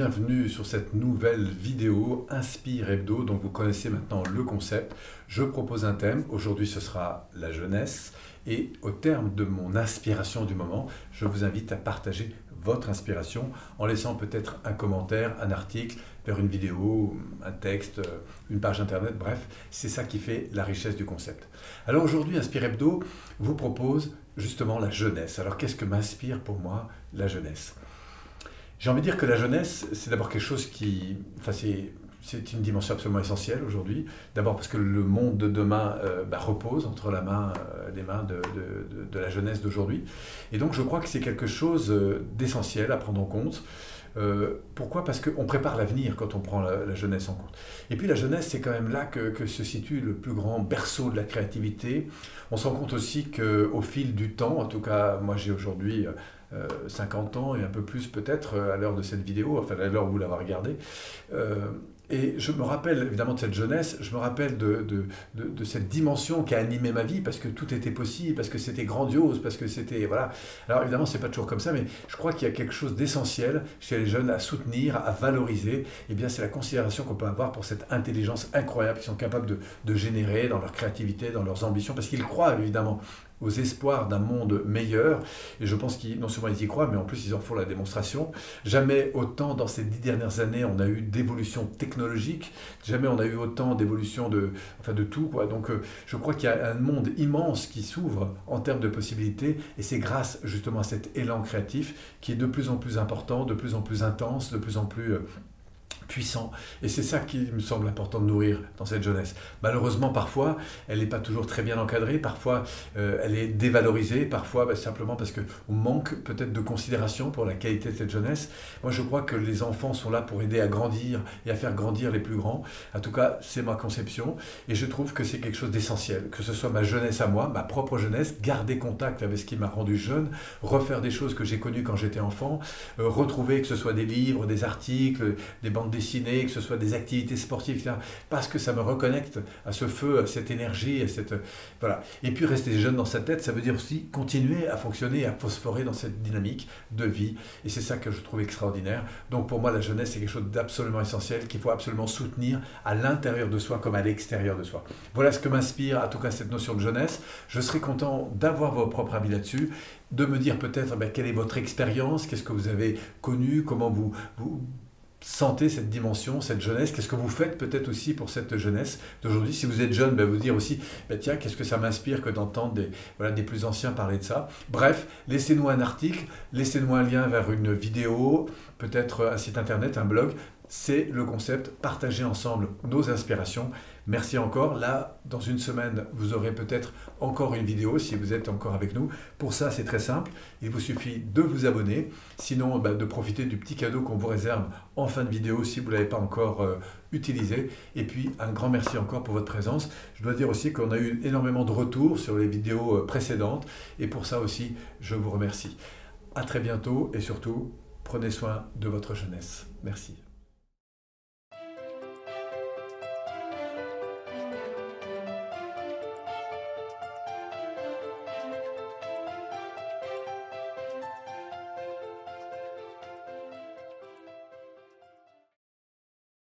bienvenue sur cette nouvelle vidéo Inspire Hebdo. Donc vous connaissez maintenant le concept. Je propose un thème, aujourd'hui ce sera la jeunesse. Et au terme de mon inspiration du moment, je vous invite à partager votre inspiration en laissant peut-être un commentaire, un article, vers une vidéo, un texte, une page internet, bref, c'est ça qui fait la richesse du concept. Alors aujourd'hui, Inspire Hebdo vous propose justement la jeunesse. Alors qu'est-ce que m'inspire pour moi la jeunesse ? J'ai envie de dire que la jeunesse, c'est d'abord quelque chose qui... c'est une dimension absolument essentielle aujourd'hui. D'abord parce que le monde de demain repose entre les mains de la jeunesse d'aujourd'hui. Et donc je crois que c'est quelque chose d'essentiel à prendre en compte. Pourquoi ? Parce qu'on prépare l'avenir quand on prend la jeunesse en compte. Et puis la jeunesse, c'est quand même là que se situe le plus grand berceau de la créativité. On se rend compte aussi qu'au fil du temps, en tout cas moi j'ai aujourd'hui 50 ans et un peu plus peut-être à l'heure de cette vidéo, enfin à l'heure où vous l'avez regardée. Et je me rappelle évidemment de cette jeunesse, je me rappelle de cette dimension qui a animé ma vie, parce que tout était possible, parce que c'était grandiose, parce que c'était... Voilà. Alors évidemment, c'est pas toujours comme ça, mais je crois qu'il y a quelque chose d'essentiel chez les jeunes à soutenir, à valoriser. Eh bien, c'est la considération qu'on peut avoir pour cette intelligence incroyable qu'ils sont capables de générer dans leur créativité, dans leurs ambitions, parce qu'ils croient évidemment aux espoirs d'un monde meilleur. Et je pense qu'ils, non seulement ils y croient, mais en plus ils en font la démonstration. Jamais autant dans ces 10 dernières années on a eu d'évolution technologique, jamais on a eu autant d'évolution de tout, quoi. Donc je crois qu'il y a un monde immense qui s'ouvre en termes de possibilités, et c'est grâce justement à cet élan créatif qui est de plus en plus important, de plus en plus intense, de plus en plus... puissant. Et c'est ça qui me semble important de nourrir dans cette jeunesse. Malheureusement, parfois, elle n'est pas toujours très bien encadrée, parfois elle est dévalorisée, parfois simplement parce qu'on manque peut-être de considération pour la qualité de cette jeunesse. Moi, je crois que les enfants sont là pour aider à grandir et à faire grandir les plus grands. En tout cas, c'est ma conception, et je trouve que c'est quelque chose d'essentiel, que ce soit ma jeunesse à moi, ma propre jeunesse, garder contact avec ce qui m'a rendu jeune, refaire des choses que j'ai connues quand j'étais enfant, retrouver que ce soit des livres, des articles, des bandes dessinées, que ce soit des activités sportives, etc. Parce que ça me reconnecte à ce feu, à cette énergie, à cette... Voilà. Et puis rester jeune dans sa tête, ça veut dire aussi continuer à fonctionner, à phosphorer dans cette dynamique de vie. Et c'est ça que je trouve extraordinaire. Donc pour moi, la jeunesse, c'est quelque chose d'absolument essentiel, qu'il faut absolument soutenir à l'intérieur de soi comme à l'extérieur de soi. Voilà ce que m'inspire, en tout cas, cette notion de jeunesse. Je serais content d'avoir vos propres avis là-dessus, de me dire peut-être quelle est votre expérience, qu'est-ce que vous avez connu, comment vous sentez cette dimension, cette jeunesse, qu'est-ce que vous faites peut-être aussi pour cette jeunesse d'aujourd'hui. Si vous êtes jeune, vous dire aussi, tiens, qu'est-ce que ça m'inspire que d'entendre des plus anciens parler de ça. Bref, laissez-nous un article, laissez-nous un lien vers une vidéo, peut-être un site internet, un blog. C'est le concept, partager ensemble nos inspirations. Merci encore. Là, dans une semaine, vous aurez peut-être encore une vidéo si vous êtes encore avec nous. Pour ça, c'est très simple. Il vous suffit de vous abonner. Sinon, de profiter du petit cadeau qu'on vous réserve en fin de vidéo si vous ne l'avez pas encore utilisé. Et puis, un grand merci encore pour votre présence. Je dois dire aussi qu'on a eu énormément de retours sur les vidéos précédentes. Et pour ça aussi, je vous remercie. À très bientôt et surtout, prenez soin de votre jeunesse. Merci.